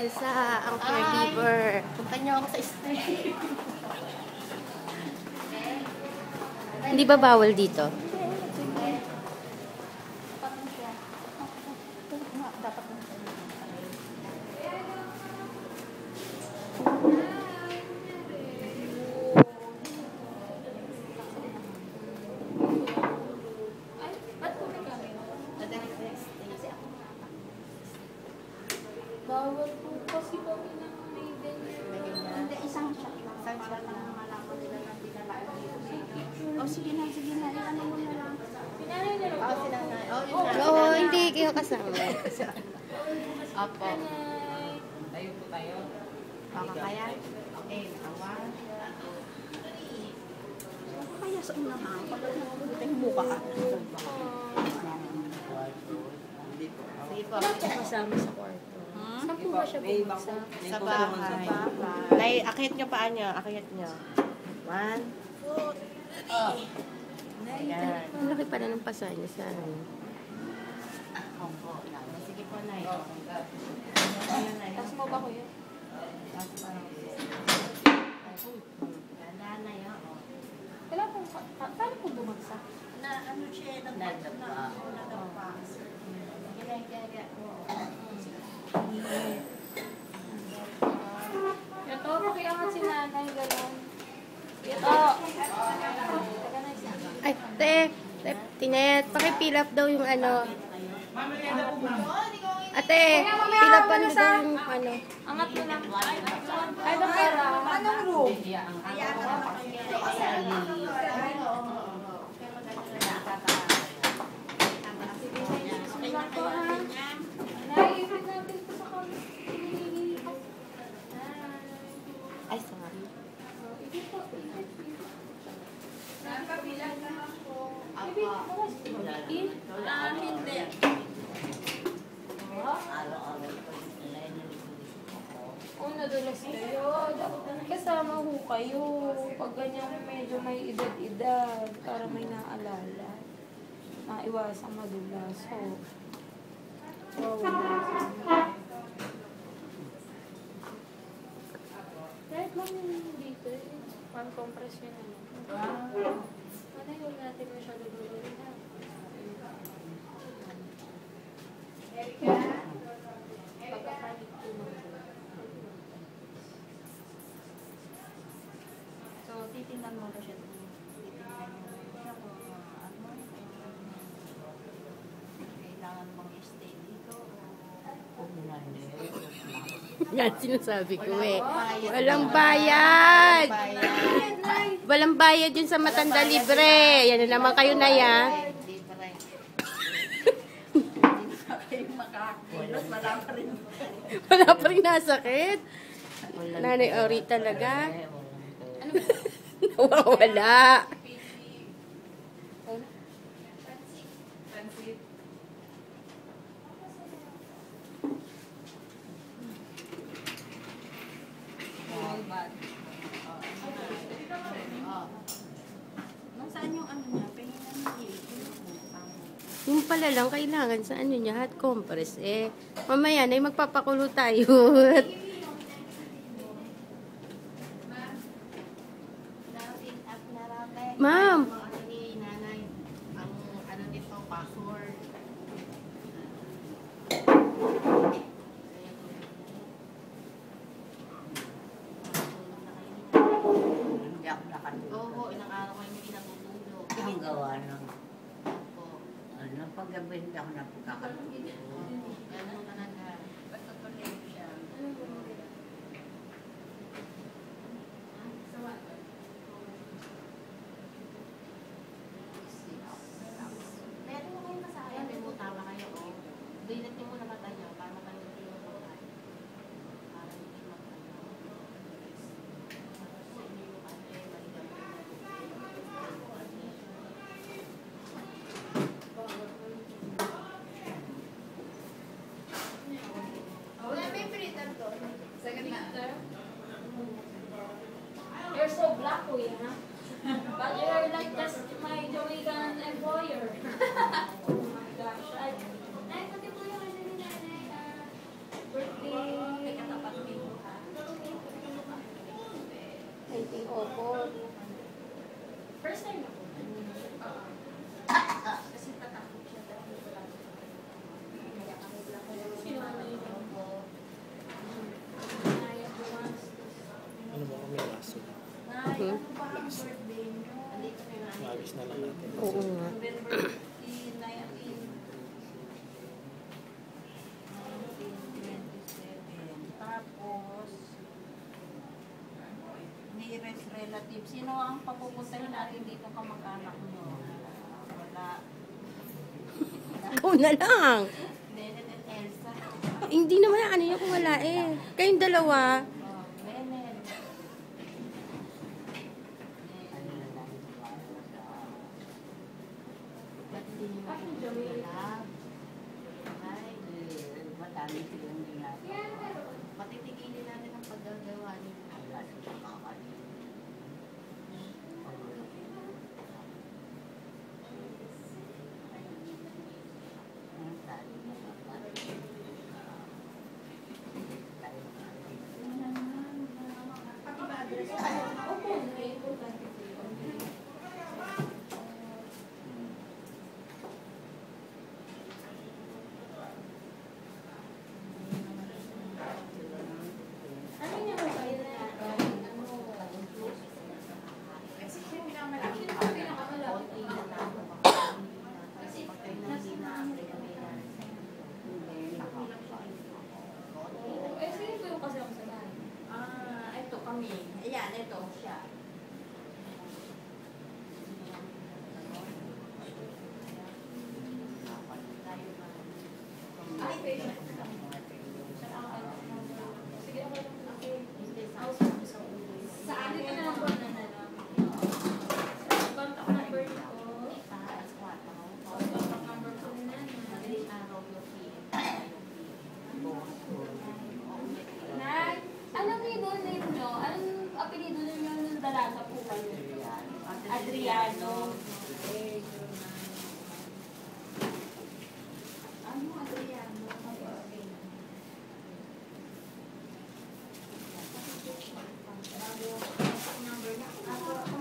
Elsa, ang caregiver. Punta niyo ako sa street. Hindi ba bawal dito? Bawal po kasi kami ng may ganyan. Hindi, isang shot lang. Isang shot lang ang malaman nila na pinalaan dito. O sige na, sige na. Ano mo na lang. Sinanay na lang. Oo, sinanay. Oo, hindi kayo kasama. Opo. Tayo po tayo. Baka kaya? Okay, awan. Kaya sa unahan, pag nakulit yung mukha ka. Sige po. Wala po kasama sa kwarto. Saan po ba siya bumagsa? Sa bahay. Nay, akit niyo paa niya. Akit niyo. 1. Ayan. Ang laki pala ng pasa niya sa ano. Opo. Sige po, Nay. Ayan, Nay. Tapos mo ba ko yun? Tapos parang... Ganda, Nay. Wala po. Paano po bumagsak? Na ano siya, nagdapa. Gaya. Ito, pakiangat si nanay, gano'n. Ito. Ay, Tinet, pakipill up daw yung ano. Ate, fill up daw yung ano. Angat mo lang. Ay, pera. Anong room? Naipit natin ito sa kami. Ay, sorry. Ibig po. Nakabilang naman po. Apa. Hindi. Kung nadulas kayo, kasama ho kayo. Pag ganyan medyo may edad-edad, para may naalala. Maiwasang madulas. So, kahit lang yung dito, pang-compress yun ano. Ano yung natin masyado gulong na? Erika? Pagkapalit ko mo. So, titingnan mo ba siya? Titingnan mo siya kung kailangan mong stay dito. Yan sinasabi ko eh. Walang bayad. Walang bayad yun sa matanda libre. Yan na naman kayo na yan. Wala pa rin nasakit. Nanay Ori talaga. Nawawala. Saan yung ano niya? Penginan niya. Yung pala lang, kailangan sa ano niya, hot compress. Eh, mamaya na, magpapakulo tayo. Ma'am. Nanay, ang ano nito, password. Oo, ilang araw kayo hindi natutulog. Ang gawa ng Opo. ano, paggabi hindi ako napagkakatulog. Ganun talaga. Meron mo kayong kasaya. May mutama kayo. Dilat niyo muna mata niyo para matanggal kayo ng buhay. Para hindi magtanong. Sa inyo yung ano, maligaw. You're so black, kuya, ha? But you're like just my Jamaican employer. Oh my gosh. Ay, pati po yung ano ni nanay, birthday. takot. First time na po. Kasi tatakot siya dahil wala ko. Kaya kami lang ko yung sinanay ko. Naya ko once. Ano ba kung may laso? Nay, ano ba ang birthday niyo? Andito na yung nanay. Maayos na lang natin. Oo nga. November 15, 1927. Tapos, nearest relative. Sino ang papupuntahin natin dito kamag-anak mo? Wala. Ikaw na lang. Bennett and Elsa. Hindi naman ano niya kung wala eh. Kayong dalawa. Oh, Bennett. Ba't hindi niyo makikilala? Ay, madami silang ginagawa. Patitigilin natin ang paggagawa nila. Wala silang kakalit. Ang tali na Ano niya mo kayo na? Kasi siya pinakamalaki. Siya pinakamalaki. Kasi nasa eh, sige po yung kasi ang sanay. ito kami. Ayan, ito siya. Ay, patient. Sige, ako lang. Sa akin na lang po na contact number ko. Contact number ko na Nay, anong middle name nyo? Anong apelido nyo ng dalaga po kayo? Adriano. Ano Adriano?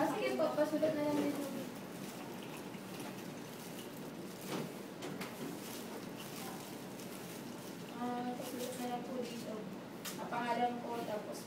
Sige po, pasulat na lang dito. Pasulat na lang po dito. Ang pangalan ko, tapos,